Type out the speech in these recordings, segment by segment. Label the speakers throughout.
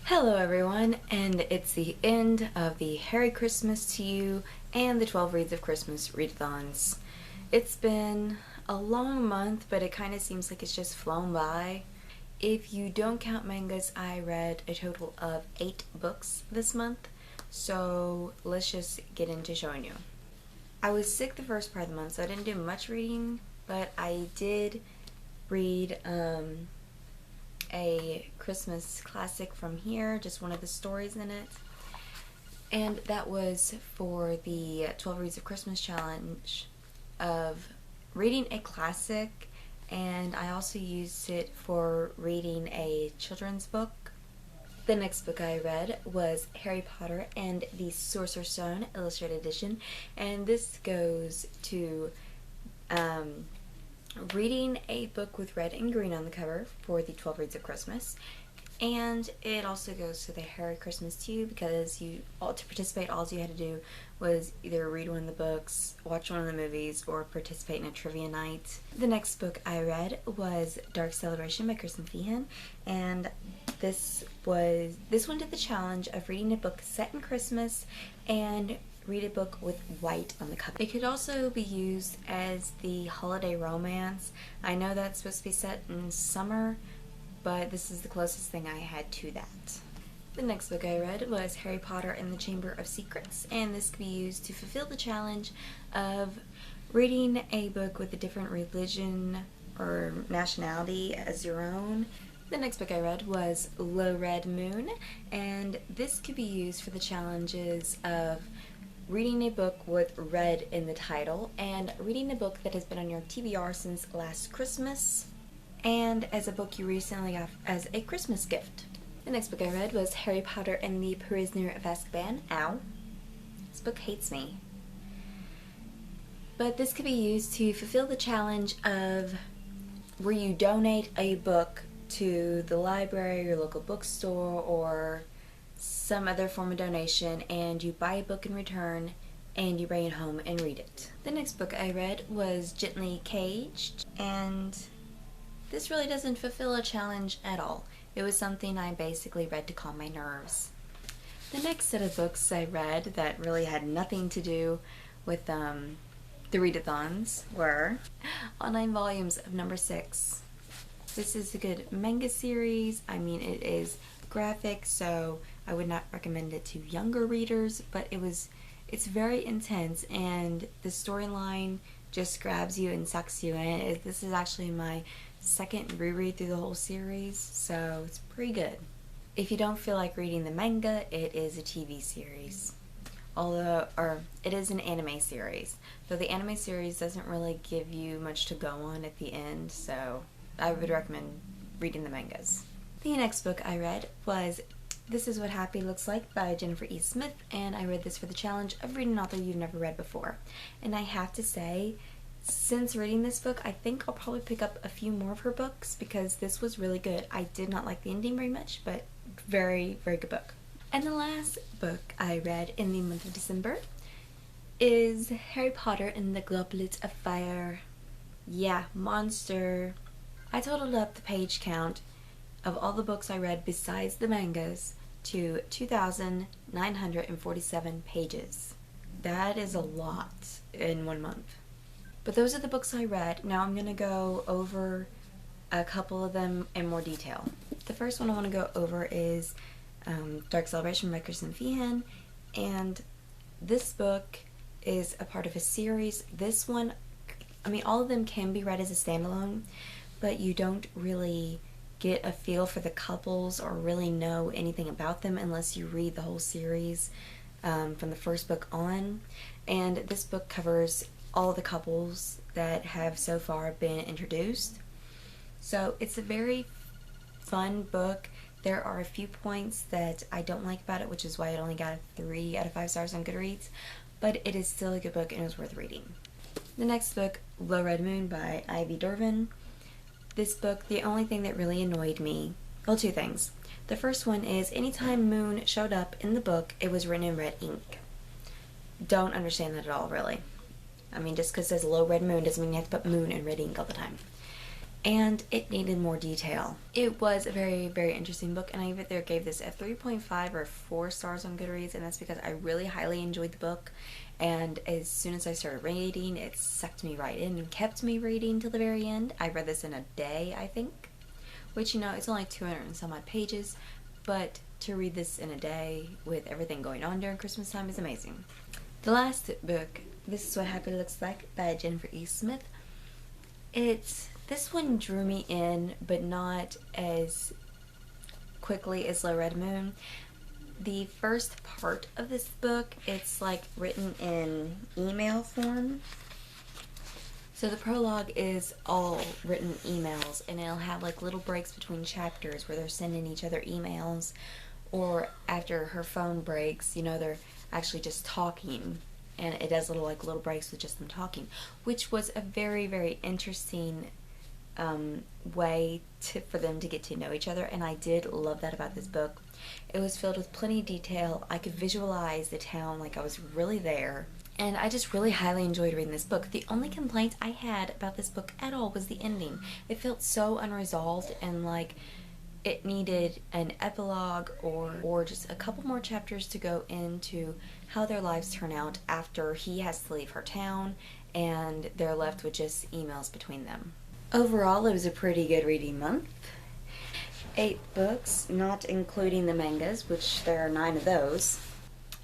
Speaker 1: Hello everyone, and it's the end of the Merry Christmas to you and the 12 Reads of Christmas readathons. It's been a long month, but it kind of seems like it's just flown by. If you don't count mangas, I read a total of 8 books this month, so let's just get into showing you. I was sick the first part of the month, so I didn't do much reading, but I did read a Christmas classic from here, just one of the stories in it, and that was for the 12 Reads of Christmas challenge of reading a classic, and I also used it for reading a children's book. The next book I read was Harry Potter and the Sorcerer's Stone Illustrated Edition, and this goes to reading a book with red and green on the cover for the 12 Reads of Christmas, and it also goes to the Merry Christmas to you because to participate, all you had to do was either read one of the books, watch one of the movies, or participate in a trivia night. The next book I read was Dark Celebration by Kristen Feehan, and this one did the challenge of reading a book set in Christmas and read a book with white on the cover. It could also be used as the holiday romance. I know that's supposed to be set in summer, but this is the closest thing I had to that. The next book I read was Harry Potter and the Chamber of Secrets, and this could be used to fulfill the challenge of reading a book with a different religion or nationality as your own. The next book I read was Low Red Moon, and this could be used for the challenges of reading a book with red in the title, and reading a book that has been on your TBR since last Christmas, and as a book you recently got as a Christmas gift. The next book I read was Harry Potter and the Prisoner of Azkaban. Ow. This book hates me. But this could be used to fulfill the challenge of where you donate a book to the library, your local bookstore, or some other form of donation, and you buy a book in return and you bring it home and read it. The next book I read was Gently Caged, and this really doesn't fulfill a challenge at all. It was something I basically read to calm my nerves. The next set of books I read that really had nothing to do with the readathons were all 9 volumes of number 6. This is a good manga series. I mean, it is graphic, so I would not recommend it to younger readers, but it's very intense, and the storyline just grabs you and sucks you in. This is actually my second reread through the whole series, so it's pretty good. If you don't feel like reading the manga, it is a TV series. It is an anime series, though the anime series doesn't really give you much to go on at the end, so I would recommend reading the mangas. The next book I read was This Is What Happy Looks Like by Jennifer E. Smith, and I read this for the challenge of reading an author you've never read before. And I have to say, since reading this book, I think I'll probably pick up a few more of her books because this was really good. I did not like the ending very much, but very, very good book. And the last book I read in the month of December is Harry Potter and the Goblet of Fire. Yeah, monster. I totaled up the page count of all the books I read besides the mangas to 2,947 pages. That is a lot in 1 month. But those are the books I read. Now I'm going to go over a couple of them in more detail. The first one I want to go over is Dark Celebration by Kristen Feehan, and this book is a part of a series. This one, I mean, all of them can be read as a standalone, but you don't really get a feel for the couples or really know anything about them unless you read the whole series from the first book on. And this book covers all the couples that have so far been introduced. So it's a very fun book. There are a few points that I don't like about it, which is why it only got a 3 out of 5 stars on Goodreads, but it is still a good book and it was worth reading. The next book, Low Red Moon by Ivy Dervin. This book, the only thing that really annoyed me, well, 2 things. The first one is anytime Moon showed up in the book, it was written in red ink. Don't understand that at all, really. I mean, just because it says Low Red Moon doesn't mean you have to put Moon in red ink all the time. and it needed more detail. It was a very, very interesting book, and I either gave this a 3.5 or 4 stars on Goodreads, and that's because I really highly enjoyed the book, and as soon as I started reading, it sucked me right in and kept me reading till the very end. I read this in a day, I think, which, you know, it's only 200 and some odd pages, but to read this in a day with everything going on during Christmas time is amazing. The last book, This Is What Happy Looks Like by Jennifer E. Smith. This one drew me in, but not as quickly as Low Red Moon. The first part of this book, it's like written in email form. So the prologue is all written emails, and it'll have like little breaks between chapters where they're sending each other emails, or after her phone breaks, you know, they're actually just talking, and it does little breaks with just them talking, which was a very, very interesting way for them to get to know each other, and I did love that about this book. It was filled with plenty of detail. I could visualize the town like I was really there, and I just really highly enjoyed reading this book. The only complaint I had about this book at all was the ending. It felt so unresolved, and like it needed an epilogue or just a couple more chapters to go into how their lives turn out after he has to leave her town and they're left with just emails between them. Overall, it was a pretty good reading month. 8 books, not including the mangas, which there are 9 of those.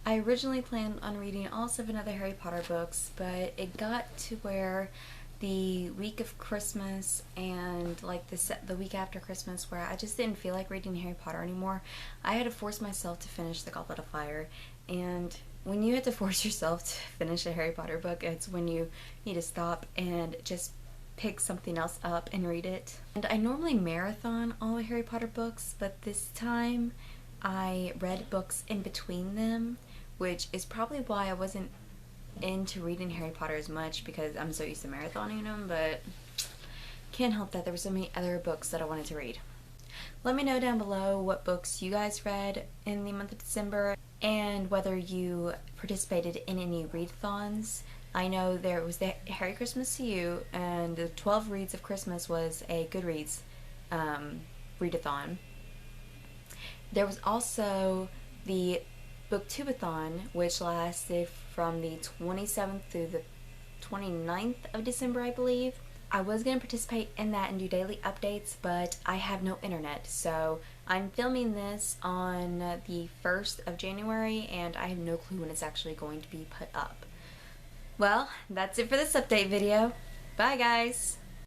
Speaker 1: I originally planned on reading all 7 other Harry Potter books, but it got to where the week of Christmas and like the week after Christmas, where I just didn't feel like reading Harry Potter anymore. I had to force myself to finish The Goblet of Fire, and when you have to force yourself to finish a Harry Potter book, it's when you need to stop and just pick something else up and read it. And I normally marathon all the Harry Potter books, but this time I read books in between them, which is probably why I wasn't into reading Harry Potter as much, because I'm so used to marathoning them, but can't help that there were so many other books that I wanted to read. Let me know down below what books you guys read in the month of December, and whether you participated in any readathons. I know there was the Harry Christmas to You, and the 12 Reads of Christmas was a Goodreads readathon. There was also the Booktubeathon, which lasted from the 27th through the 29th of December, I believe. I was going to participate in that and do daily updates, but I have no internet, so I'm filming this on the 1st of January, and I have no clue when it's actually going to be put up. Well, that's it for this update video. Bye, guys!